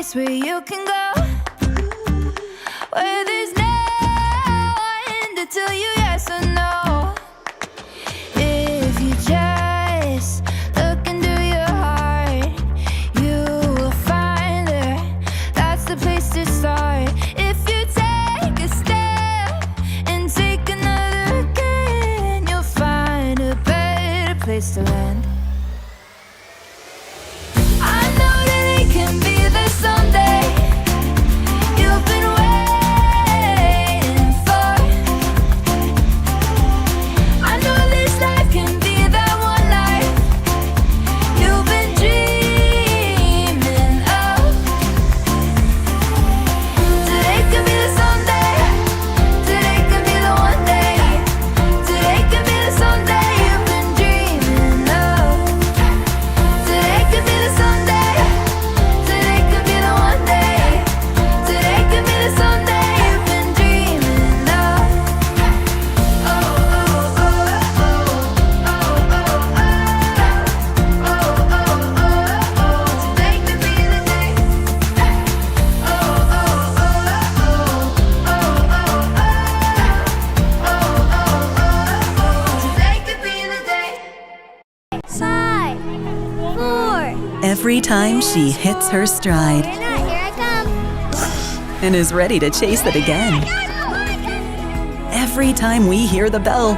place where you can go, where there's no one to tell you yes or no. If you just look into your heart, you will find there. That's the place to start. If you take a step and take another again, you'll find a better place to land. I know that it can be there someday. You've been waiting for. I know this life can be that one life you've been dreaming of. Today could be the someday. Today could be the one day. Today could be the someday you've been dreaming of. Today could be the someday. Today could be the one day. Today could be the someday you've been dreaming of. Oh, oh, oh, oh, oh, oh, oh, oh, oh. Today could be the day. Oh, oh, oh, oh, oh, today could be the day. 5, 4. Every time she hits her stride Here I come. and is ready to chase it again. Every time we hear the bell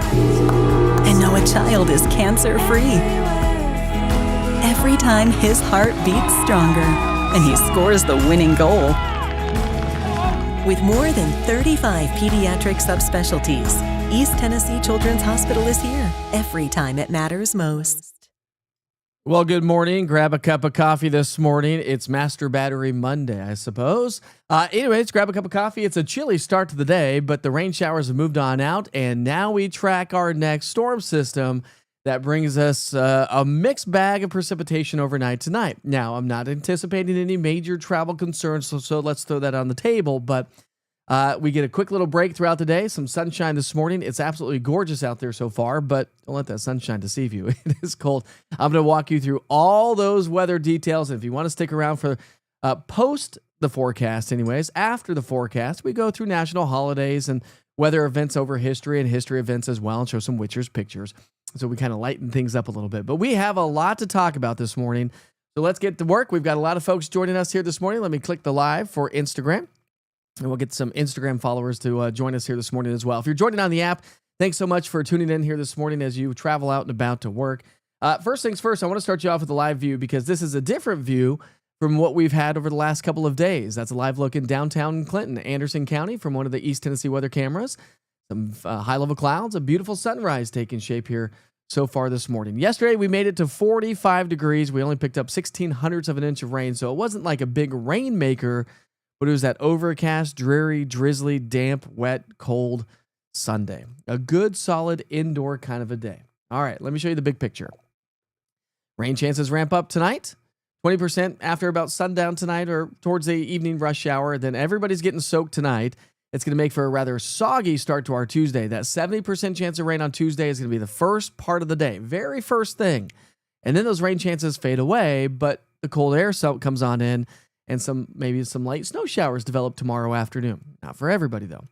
and know a child is cancer-free. Every time his heart beats stronger and he scores the winning goal. With more than 35 pediatric subspecialties, East Tennessee Children's Hospital is here every time it matters most. Well, good morning. Grab a cup of coffee this morning. It's Master Battery Monday, I suppose. Anyways, grab a cup of coffee. It's a chilly start to the day, but the rain showers have moved on out, and now we track our next storm system that brings us a mixed bag of precipitation overnight tonight. Now, I'm not anticipating any major travel concerns, so let's throw that on the table, but we get a quick little break throughout the day. Some sunshine this morning. It's absolutely gorgeous out there so far, but don't let that sunshine deceive you. It is cold. I'm going to walk you through all those weather details. And if you want to stick around for post the forecast anyways, after the forecast, we go through national holidays and weather events over history and history events as well and show some witchers pictures. So we kind of lighten things up a little bit. But we have a lot to talk about this morning. So let's get to work. We've got a lot of folks joining us here this morning. Let me click the live for Instagram. And we'll get some Instagram followers to join us here this morning as well. If you're joining on the app, thanks so much for tuning in here this morning as you travel out and about to work. First things first, I want to start you off with a live view because this is a different view from what we've had over the last couple of days. That's a live look in downtown Clinton, Anderson County from one of the East Tennessee weather cameras. Some high-level clouds, a beautiful sunrise taking shape here so far this morning. Yesterday, we made it to 45 degrees. We only picked up 0.16 of an inch of rain, so it wasn't like a big rainmaker, but it was that overcast, dreary, drizzly, damp, wet, cold Sunday. A good, solid indoor kind of a day. All right, let me show you the big picture. Rain chances ramp up tonight. 20% after about sundown tonight or towards the evening rush hour. Then everybody's getting soaked tonight. It's going to make for a rather soggy start to our Tuesday. That 70% chance of rain on Tuesday is going to be the first part of the day. Very first thing. And then those rain chances fade away, but the cold air comes on in. And maybe some light snow showers develop tomorrow afternoon. Not for everybody, though.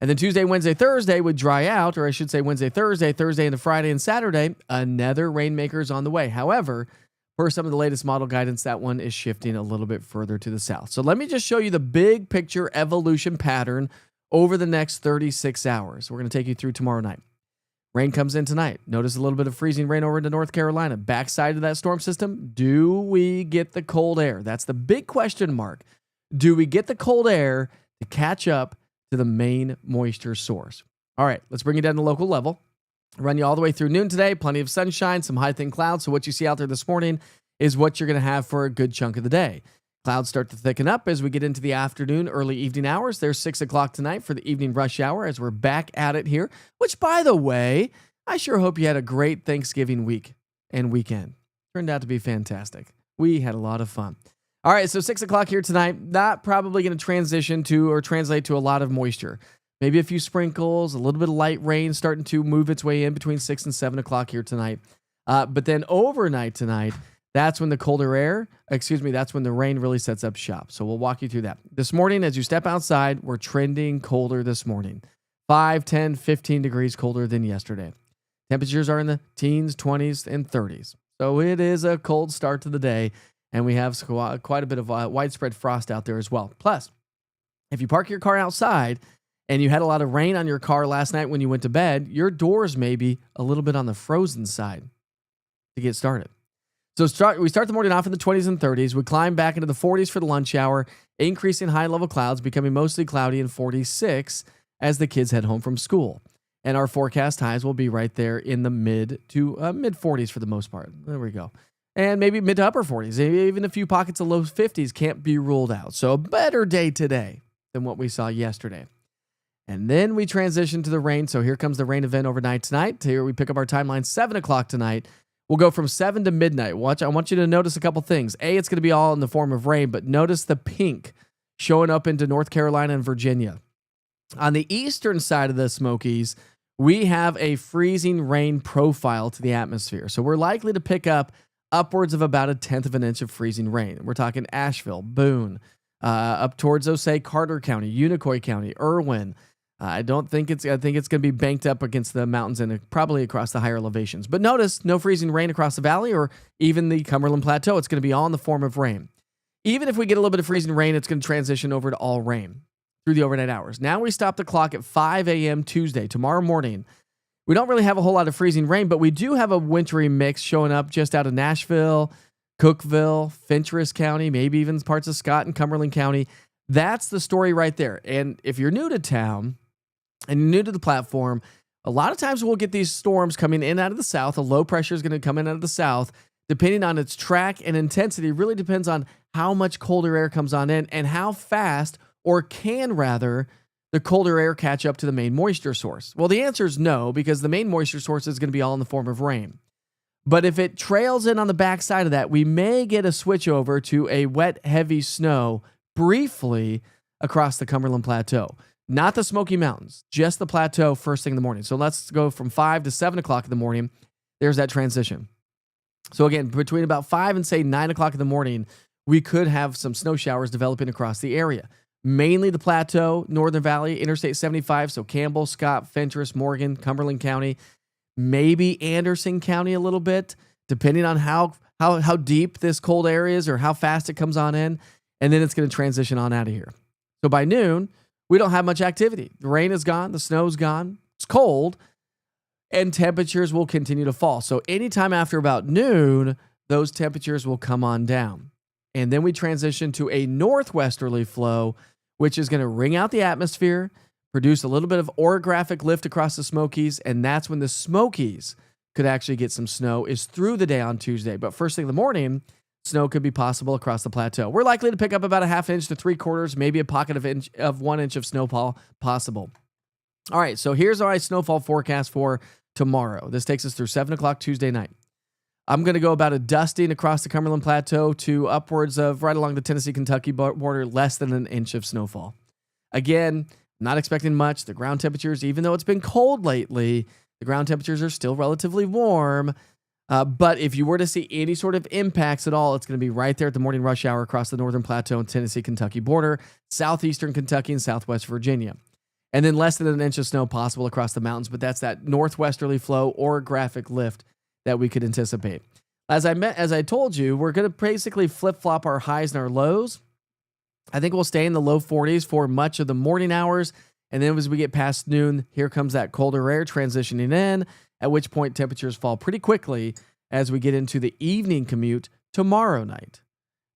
And then Tuesday, Wednesday, Thursday would dry out, or I should say Wednesday, Thursday into Friday and Saturday, another rainmaker is on the way. However, per some of the latest model guidance, that one is shifting a little bit further to the south. So let me just show you the big picture evolution pattern over the next 36 hours. We're going to take you through tomorrow night. Rain comes in tonight. Notice a little bit of freezing rain over into North Carolina. Backside of that storm system, do we get the cold air? That's the big question mark. Do we get the cold air to catch up to the main moisture source? All right, let's bring it down to local level. Run you all the way through noon today. Plenty of sunshine, some high thin clouds. So what you see out there this morning is what you're going to have for a good chunk of the day. Clouds start to thicken up as we get into the afternoon, early evening hours. There's 6 o'clock tonight for the evening rush hour as we're back at it here, which, by the way, I sure hope you had a great Thanksgiving week and weekend. Turned out to be fantastic. We had a lot of fun. All right, so 6 o'clock here tonight, not probably going to transition to or translate to a lot of moisture. Maybe a few sprinkles, a little bit of light rain starting to move its way in between 6 and 7 o'clock here tonight. But then overnight tonight, That's when the that's when the rain really sets up shop. So we'll walk you through that. This morning, as you step outside, we're trending colder this morning. 5, 10, 15 degrees colder than yesterday. Temperatures are in the teens, 20s, and 30s. So it is a cold start to the day, and we have quite a bit of widespread frost out there as well. Plus, if you park your car outside and you had a lot of rain on your car last night when you went to bed, your doors may be a little bit on the frozen side to get started. So we start the morning off in the 20s and 30s. We climb back into the 40s for the lunch hour, increasing high-level clouds, becoming mostly cloudy and 46 as the kids head home from school. And our forecast highs will be right there in the mid 40s for the most part. There we go. And maybe mid to upper 40s. Even a few pockets of low 50s can't be ruled out. So a better day today than what we saw yesterday. And then we transition to the rain. So here comes the rain event overnight tonight. Here we pick up our timeline 7 o'clock tonight. We'll go from 7 to midnight. I want you to notice a couple things. It's going to be all in the form of rain, but notice the pink showing up into North Carolina and Virginia. On the eastern side of the Smokies, we have a freezing rain profile to the atmosphere. So we're likely to pick up upwards of about 1/10 of an inch of freezing rain. We're talking Asheville, Boone, up towards, Carter County, Unicoi County, Irwin. I think it's going to be banked up against the mountains and probably across the higher elevations. But notice no freezing rain across the valley or even the Cumberland Plateau. It's going to be all in the form of rain. Even if we get a little bit of freezing rain, it's going to transition over to all rain through the overnight hours. Now we stop the clock at 5 a.m. Tuesday, tomorrow morning. We don't really have a whole lot of freezing rain, but we do have a wintry mix showing up just out of Nashville, Cookeville, Fentress County, maybe even parts of Scott and Cumberland County. That's the story right there. And if you're new to town, and you're new to the platform, a lot of times we'll get these storms coming in out of the south. A low pressure is going to come in out of the south. Depending on its track and intensity, really depends on how much colder air comes on in and how fast, or can rather, the colder air catch up to the main moisture source. Well, the answer is no, because the main moisture source is going to be all in the form of rain. But if it trails in on the backside of that, we may get a switch over to a wet, heavy snow briefly across the Cumberland Plateau. Not the Smoky Mountains, just the plateau first thing in the morning. So let's go from 5 to 7 o'clock in the morning. There's that transition. So again, between about 5 and say 9 o'clock in the morning, we could have some snow showers developing across the area. Mainly the plateau, Northern Valley, Interstate 75, so Campbell, Scott, Fentress, Morgan, Cumberland County, maybe Anderson County a little bit, depending on how deep this cold air is or how fast it comes on in. And then it's going to transition on out of here. So by noon, we don't have much activity. The rain is gone. The snow's gone. It's cold. And temperatures will continue to fall. So anytime after about noon, those temperatures will come on down. And then we transition to a northwesterly flow, which is going to wring out the atmosphere, produce a little bit of orographic lift across the Smokies. And that's when the Smokies could actually get some snow, is through the day on Tuesday. But first thing in the morning, snow could be possible across the plateau. We're likely to pick up about 1/2 inch to 3/4, maybe a pocket of 1 inch of snowfall possible. All right, so here's our snowfall forecast for tomorrow. This takes us through 7 o'clock Tuesday night. I'm going to go about a dusting across the Cumberland Plateau to upwards of right along the Tennessee-Kentucky border, less than 1 inch of snowfall. Again, not expecting much. The ground temperatures, even though it's been cold lately, the ground temperatures are still relatively warm. But if you were to see any sort of impacts at all, it's going to be right there at the morning rush hour across the Northern Plateau and Tennessee-Kentucky border, southeastern Kentucky and southwest Virginia. And then less than 1 inch of snow possible across the mountains, but that's that northwesterly flow orographic lift that we could anticipate. As I told you, we're going to basically flip-flop our highs and our lows. I think we'll stay in the low 40s for much of the morning hours. And then as we get past noon, here comes that colder air transitioning in, at which point temperatures fall pretty quickly as we get into the evening commute tomorrow night.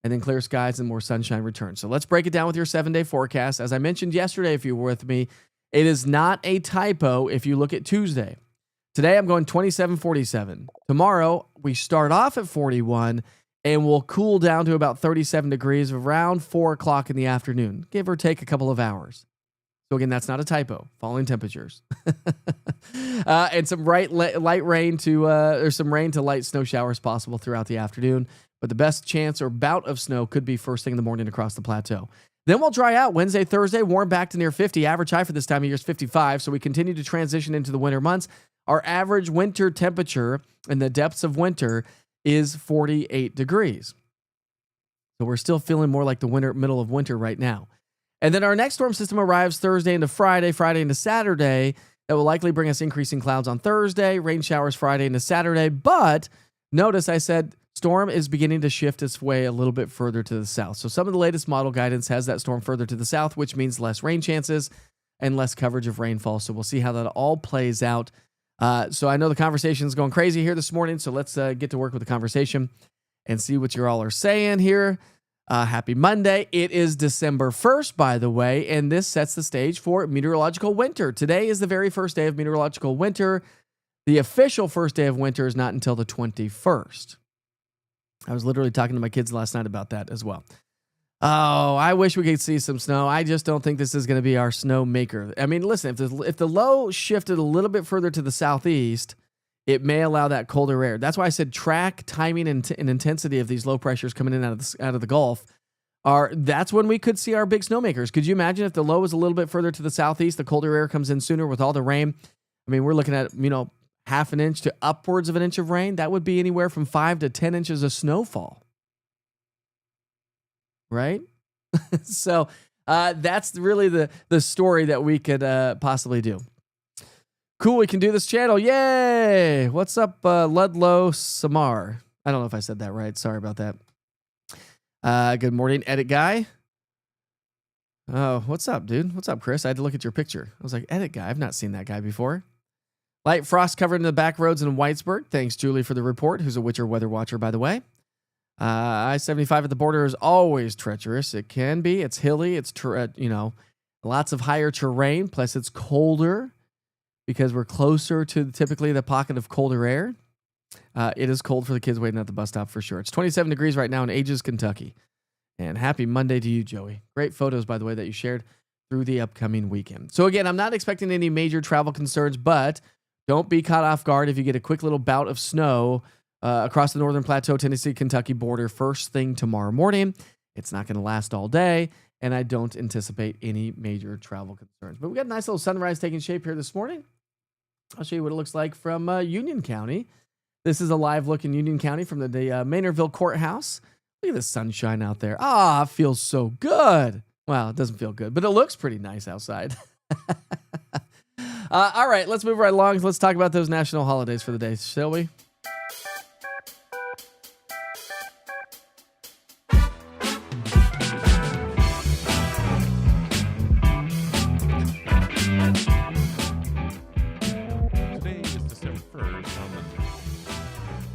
And then clear skies and more sunshine returns. So let's break it down with your 7-day forecast. As I mentioned yesterday, if you were with me, it is not a typo if you look at Tuesday. Today, I'm going 27-47. Tomorrow, we start off at 41 and we'll cool down to about 37 degrees around 4 o'clock in the afternoon, give or take a couple of hours. So again, that's not a typo. Falling temperatures. And some light rain or some rain to light snow showers possible throughout the afternoon. But the best chance or bout of snow could be first thing in the morning across the plateau. Then we'll dry out Wednesday, Thursday, warm back to near 50. Average high for this time of year is 55. So we continue to transition into the winter months. Our average winter temperature in the depths of winter is 48 degrees. So we're still feeling more like the middle of winter right now. And then our next storm system arrives Thursday into Friday, Friday into Saturday. That will likely bring us increasing clouds on Thursday, rain showers Friday into Saturday. But notice I said storm is beginning to shift its way a little bit further to the south. So some of the latest model guidance has that storm further to the south, which means less rain chances and less coverage of rainfall. So we'll see how that all plays out. So I know the conversation is going crazy here this morning. So let's get to work with the conversation and see what you all are saying here. Happy Monday. It is December 1st, by the way, and this sets the stage for meteorological winter. Today is the very first day of meteorological winter. The official first day of winter is not until the 21st. I was literally talking to my kids last night about that as well. Oh, I wish we could see some snow. I just don't think this is going to be our snow maker. I mean, listen, if the low shifted a little bit further to the southeast, it may allow that colder air. That's why I said track timing and intensity of these low pressures coming in out of the Gulf. That's when we could see our big snowmakers. Could you imagine if the low is a little bit further to the southeast, the colder air comes in sooner with all the rain? I mean, we're looking at, half an inch to upwards of an inch of rain. That would be anywhere from 5 to 10 inches of snowfall. Right? So that's really the story that we could possibly do. Cool, we can do this channel. Yay! What's up, Ludlow Samar? I don't know if I said that right. Sorry about that. Good morning, Edit Guy. Oh, what's up, dude? What's up, Chris? I had to look at your picture. I was like, Edit Guy? I've not seen that guy before. Light frost covered in the back roads in Whitesburg. Thanks, Julie, for the report, who's a Witcher weather watcher, by the way. I-75 at the border is always treacherous. It can be. It's hilly. It's, lots of higher terrain. Plus, it's colder because we're closer to typically the pocket of colder air. It is cold for the kids waiting at the bus stop for sure. It's 27 degrees right now in Ages, Kentucky. And happy Monday to you, Joey. Great photos, by the way, that you shared through the upcoming weekend. So again, I'm not expecting any major travel concerns, but don't be caught off guard if you get a quick little bout of snow across the northern plateau, Tennessee, Kentucky border first thing tomorrow morning. It's not going to last all day, and I don't anticipate any major travel concerns. But we got a nice little sunrise taking shape here this morning. I'll show you what it looks like from Union County. This is a live look in Union County from the Maynardville Courthouse. Look at the sunshine out there. Ah, it feels so good. Well, it doesn't feel good, but it looks pretty nice outside. All right, let's move right along. Let's talk about those national holidays for the day, shall we?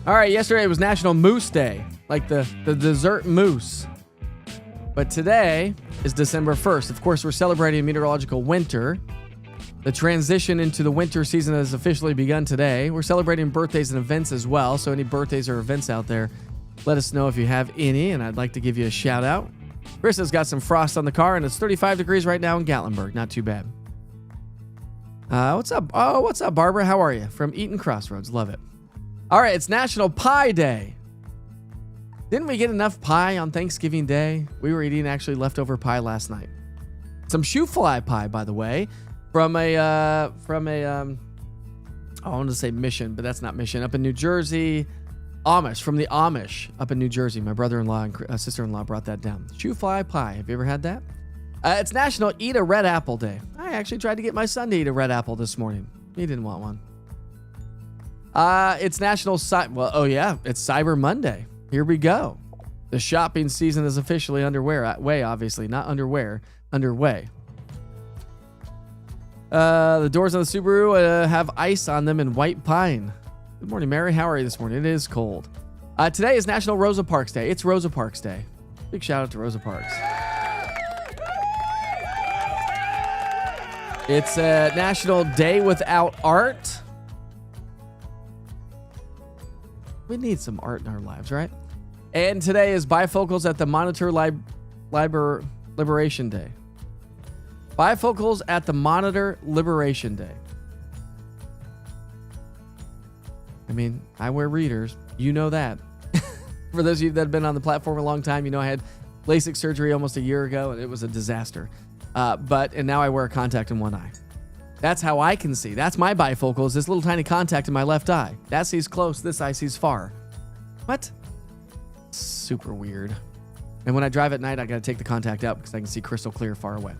All right, yesterday was National Moose Day, like the dessert mousse. But today is December 1st. Of course, we're celebrating meteorological winter. The transition into the winter season has officially begun today. We're celebrating birthdays and events as well, so any birthdays or events out there, let us know if you have any, and I'd like to give you a shout out. Chris has got some frost on the car, and it's 35 degrees right now in Gatlinburg. Not too bad. What's up? Oh, what's up, Barbara? How are you? From Eaton Crossroads. Love it. All right, it's National Pie Day. Didn't we get enough pie on Thanksgiving Day? We were eating actually leftover pie last night. Some shoe fly pie, by the way, from I wanted to say Mission, but that's not Mission. Up in New Jersey, Amish, from the Amish up in New Jersey. My brother-in-law and sister-in-law brought that down. Shoe fly pie. Have you ever had that? It's National Eat a Red Apple Day. I actually tried to get my son to eat a red apple this morning. He didn't want one. It's National it's Cyber Monday. Here we go. The shopping season is officially underway, obviously. Not underwear, underway. The doors on the Subaru have ice on them in white pine. Good morning, Mary. How are you this morning? It is cold. Today is National Rosa Parks Day. It's Rosa Parks Day. Big shout out to Rosa Parks. It's a National Day Without Art. We need some art in our lives, right? And today is Bifocals at the Monitor Liberation Day. Bifocals at the Monitor Liberation Day. I mean, I wear readers. You know that. For those of you that have been on the platform a long time, you know I had LASIK surgery almost a year ago, and it was a disaster. And now I wear a contact in one eye. That's how I can see. That's my bifocal, is this little tiny contact in my left eye. That sees close, this eye sees far. What? Super weird. And when I drive at night, I got to take the contact out because I can see crystal clear far away.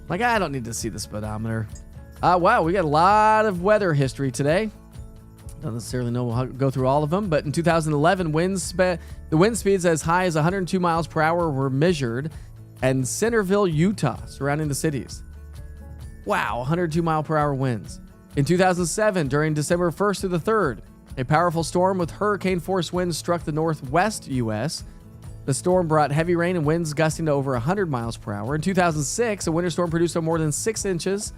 Like, I don't need to see the speedometer. Wow, we got a lot of weather history today. Don't necessarily know we'll go through all of them, but in 2011, the wind speeds as high as 102 miles per hour were measured in Centerville, Utah, surrounding the cities. Wow, 102 mile per hour winds. In 2007, during December 1st through the 3rd, a powerful storm with hurricane-force winds struck the northwest U.S. The storm brought heavy rain and winds gusting to over 100 miles per hour. In 2006, a winter storm produced more than 6 inches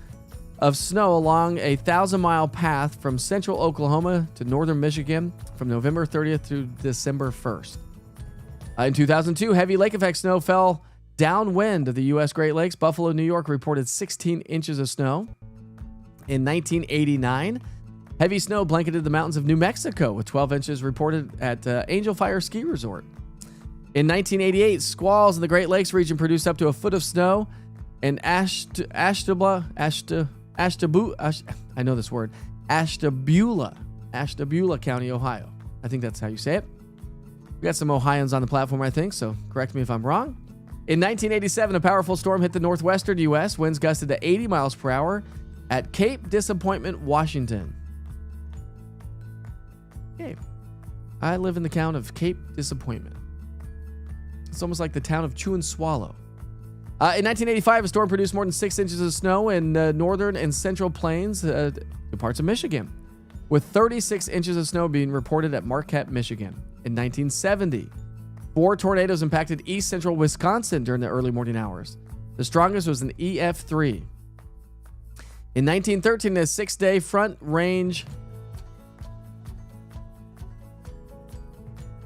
of snow along a 1,000-mile path from central Oklahoma to northern Michigan from November 30th through December 1st. In 2002, heavy lake effect snow fell downwind of the U.S. Great Lakes. Buffalo, New York reported 16 inches of snow. In 1989, heavy snow blanketed the mountains of New Mexico with 12 inches reported at Angel Fire Ski Resort. In 1988, squalls in the Great Lakes region produced up to a foot of snow in Ashtabula, County, Ohio. I think that's how you say it. We got some Ohioans on the platform, I think, so correct me if I'm wrong. In 1987, a powerful storm hit the northwestern U.S. Winds gusted to 80 miles per hour at Cape Disappointment, Washington. Okay. I live in the town of Cape Disappointment. It's almost like the town of Chew and Swallow. In 1985, a storm produced more than 6 inches of snow in northern and central plains, parts of Michigan, with 36 inches of snow being reported at Marquette, Michigan. In 1970, 4 tornadoes impacted east central Wisconsin during the early morning hours. The strongest was an EF3. In 1913, a 6-day front range...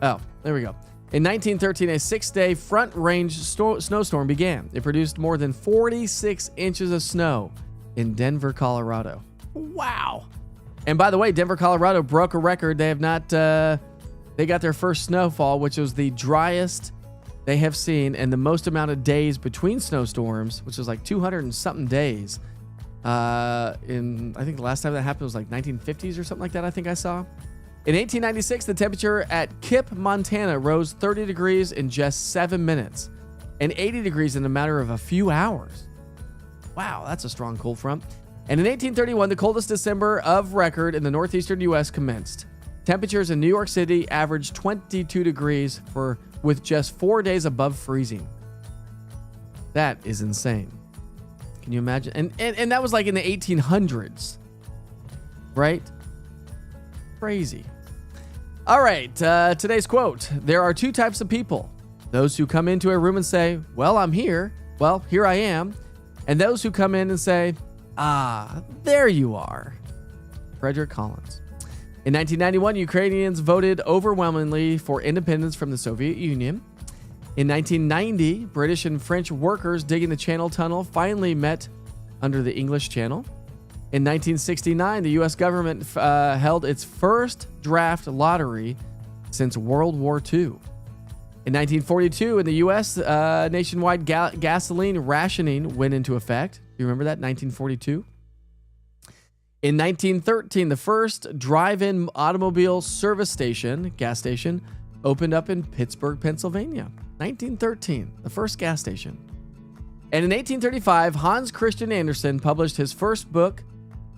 Oh, there we go. In 1913, a 6-day front range snowstorm began. It produced more than 46 inches of snow in Denver, Colorado. Wow. And by the way, Denver, Colorado broke a record. They have not, they got their first snowfall, which was the driest they have seen and the most amount of days between snowstorms, which was like 200 and something days. I think the last time that happened was like 1950s or something like that, I think I saw. In 1896, the temperature at Kip, Montana rose 30 degrees in just 7 minutes and 80 degrees in a matter of a few hours. Wow, that's a strong cold front. And in 1831, the coldest December of record in the northeastern U.S. commenced. Temperatures in New York City averaged 22 degrees with just 4 days above freezing. That is insane. Can you imagine? And that was like in the 1800s, right? Crazy. All right, today's quote. There are 2 types of people. Those who come into a room and say, well, I'm here. Well, here I am. And those who come in and say, ah, there you are. Frederick Collins. In 1991, Ukrainians voted overwhelmingly for independence from the Soviet Union. In 1990, British and French workers digging the Channel Tunnel finally met under the English Channel. In 1969, the U.S. government held its first draft lottery since World War II. In 1942, in the U.S., nationwide gasoline rationing went into effect. Do you remember that? 1942. In 1913, the first drive-in automobile service station, gas station, opened up in Pittsburgh, Pennsylvania. 1913, the first gas station. And in 1835, Hans Christian Andersen published his first book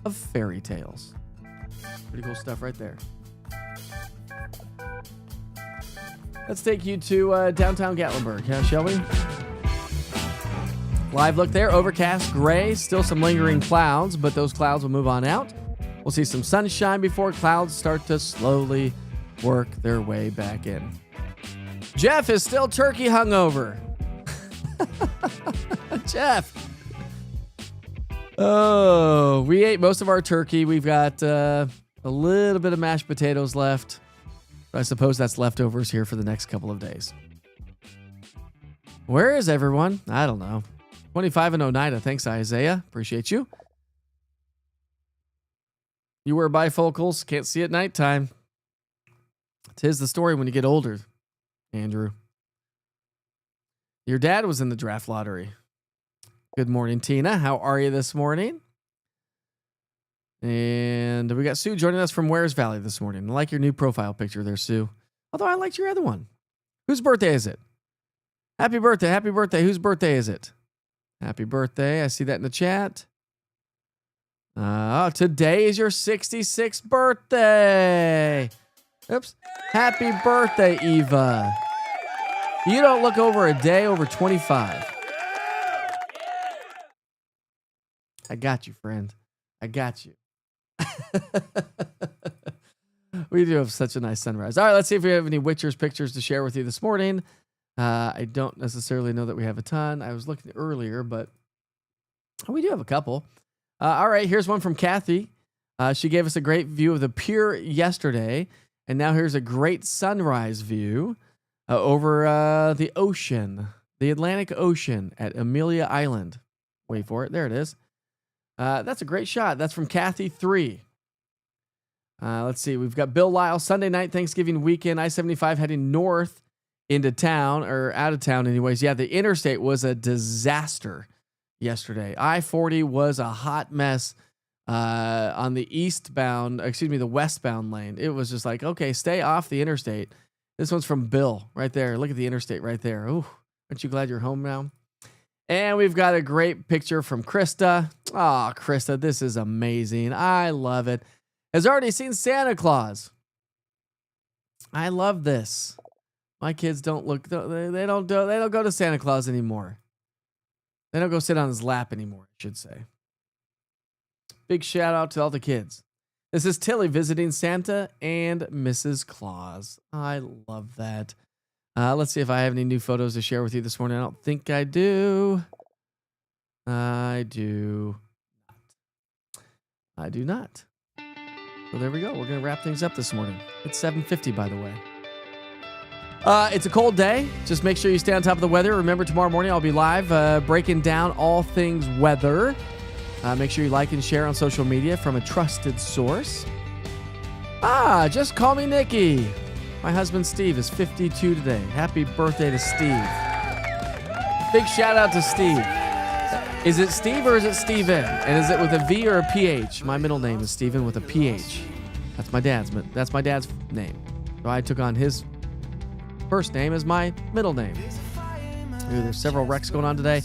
of fairy tales. Pretty cool stuff right there. Let's take you to downtown Gatlinburg, shall we? Live look there, overcast, gray, still some lingering clouds, but those clouds will move on out. We'll see some sunshine before clouds start to slowly work their way back in. Jeff is still turkey hungover. Jeff. Oh, we ate most of our turkey. We've got a little bit of mashed potatoes left. I suppose that's leftovers here for the next couple of days. Where is everyone? I don't know. 25 and Oneida. Thanks, Isaiah. Appreciate you. You wear bifocals. Can't see at nighttime. 'Tis the story when you get older, Andrew. Your dad was in the draft lottery. Good morning, Tina. How are you this morning? And we got Sue joining us from Wares Valley this morning. I like your new profile picture there, Sue. Although I liked your other one. Whose birthday is it? Happy birthday. Happy birthday. Whose birthday is it? Happy birthday. I see that in the chat. Today is your 66th birthday. Oops. Happy birthday, Eva. You don't look over a day over 25. I got you, friend. I got you. We do have such a nice sunrise. All right, let's see if we have any Witcher's pictures to share with you this morning. I don't necessarily know that we have a ton. I was looking earlier, but we do have a couple. All right, here's one from Kathy. She gave us a great view of the pier yesterday, and now here's a great sunrise view over the ocean, the Atlantic Ocean at Amelia Island. Wait for it. There it is. That's a great shot. That's from Kathy 3. Let's see. We've got Bill Lyle. Sunday night, Thanksgiving weekend, I-75 heading north into town, or out of town anyways. Yeah, the interstate was a disaster yesterday. I-40 was a hot mess on the the westbound lane. It was just like, okay, stay off the interstate. This one's from Bill right there. Look at the interstate right there. Ooh, aren't you glad you're home now? And we've got a great picture from Krista. Oh, Krista, this is amazing. I love it. Has already seen Santa Claus. I love this. My kids don't go to Santa Claus anymore. They don't go sit on his lap anymore, I should say. Big shout out to all the kids. This is Tilly visiting Santa and Mrs. Claus. I love that. Let's see if I have any new photos to share with you this morning. I don't think I do. I do not. So there we go. We're going to wrap things up this morning. It's 7:50, by the way. It's a cold day. Just make sure you stay on top of the weather. Remember, tomorrow morning I'll be live breaking down all things weather. Make sure you like and share on social media from a trusted source. Just call me Nikki. My husband Steve is 52 today. Happy birthday to Steve. Big shout out to Steve. Is it Steve or is it Steven? And is it with a V or a PH? My middle name is Steven with a PH. That's my dad's name. So I took on his first name as my middle name. Ooh, there's several wrecks going on today.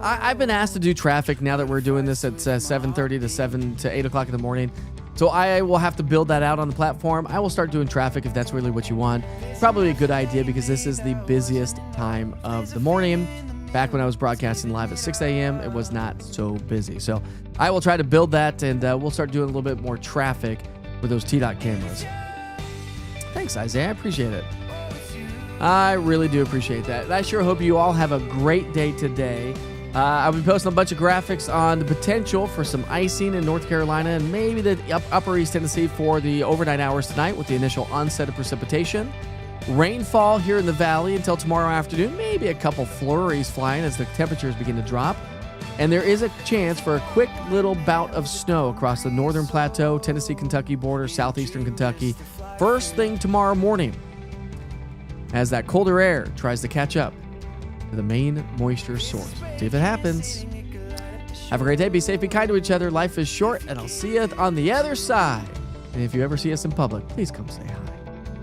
I've been asked to do traffic now that we're doing this at 7:30 to 8 o'clock in the morning. So I will have to build that out on the platform. I will start doing traffic if that's really what you want. Probably a good idea because this is the busiest time of the morning. Back when I was broadcasting live at 6 a.m., it was not so busy. So I will try to build that, and we'll start doing a little bit more traffic with those T-Dot cameras. Thanks, Isaiah. I appreciate it. I really do appreciate that. I sure hope you all have a great day today. I'll be posting a bunch of graphics on the potential for some icing in North Carolina and maybe the upper East Tennessee for the overnight hours tonight with the initial onset of precipitation. Rainfall here in the valley until tomorrow afternoon. Maybe a couple flurries flying as the temperatures begin to drop. And there is a chance for a quick little bout of snow across the northern plateau, Tennessee-Kentucky border, southeastern Kentucky, first thing tomorrow morning as that colder air tries to catch up to the main moisture source. See if it happens. Have a great day. Be safe. Be kind to each other. Life is short, and I'll see you on the other side. And if you ever see us in public, please come say hi.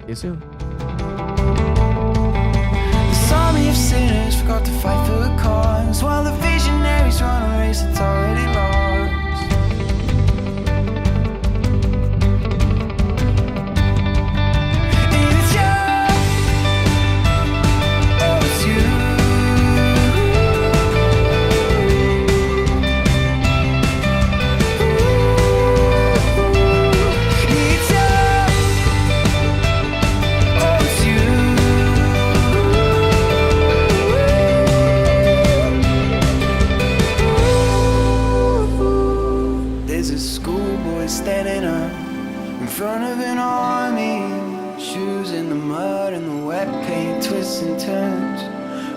See you soon. This army of sinners forgot to fight for the cause, while the visionaries run a race that's already lost. Standing up in front of an army, shoes in the mud and the wet paint twists and turns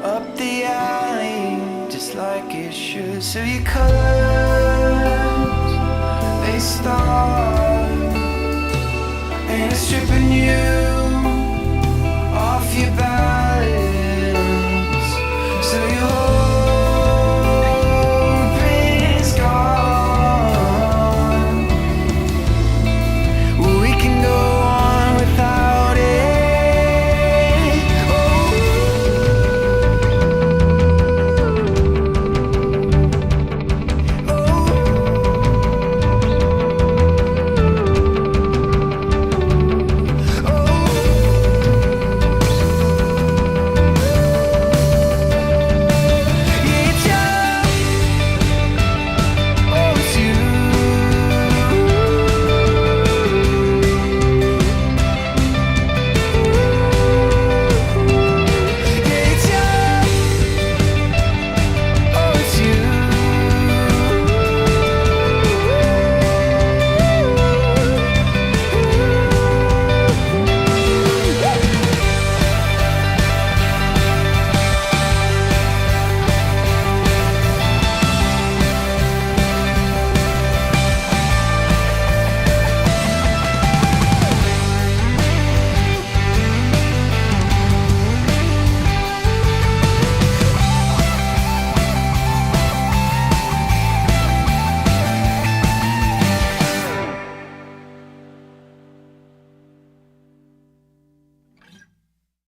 up the alley just like it should. So your colors, they start and it's stripping you